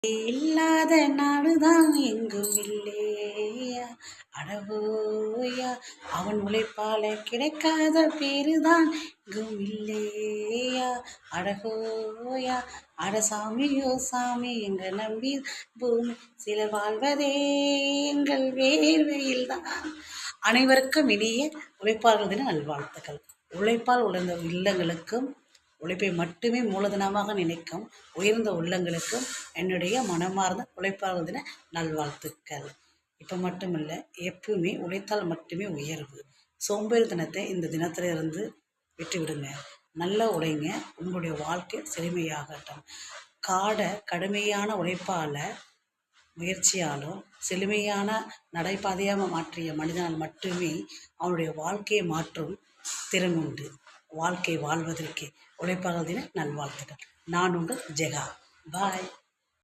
இல்லாத நாடுதான் எங்கும் இல்லையா, அடவோயா அவன் உழைப்பால கிடைக்காத பேருதான் எங்கும் இல்லையா, அடகோயா அட சாமியோ சாமி எங்க நம்பி பூமி சிலர் வாழ்வதே எங்கள் வேர்வையில்தான். அனைவருக்கும் இனிய உழைப்பாளர்கள் தின நல்வாழ்த்துக்கள். உழைப்பால் உணர்ந்த இல்லங்களுக்கும் உழைப்பை மட்டுமே மூலதனமாக நினைக்கும் உயர்ந்த உள்ளங்களுக்கும் என்னுடைய மனமார்ந்த உழைப்பாளர்கள் தின நல்வாழ்த்துக்கள். இப்போ மட்டும் இல்லை, எப்பவுமே உழைத்தால் மட்டுமே உயர்வு. சோம்பேறித்தனத்தை இந்த தினத்திலிருந்து விட்டுவிடுங்க. நல்லா உழைங்க, உங்களுடைய வாழ்க்கை செழுமையாகட்டும். கடுமையான உழைப்பால் முயற்சியாலும் செழுமையான நடைபாதையாக மாற்றிய மனிதனால் மட்டுமே அவனுடைய வாழ்க்கையை மாற்றும் திறன் உண்டு. வாழ்க்கை வாழ்வதற்கு உழைப்பாளர்கள் தின நல்வாழ்த்துக்கள். நான் உங்கள் ஜெகா. பாய்.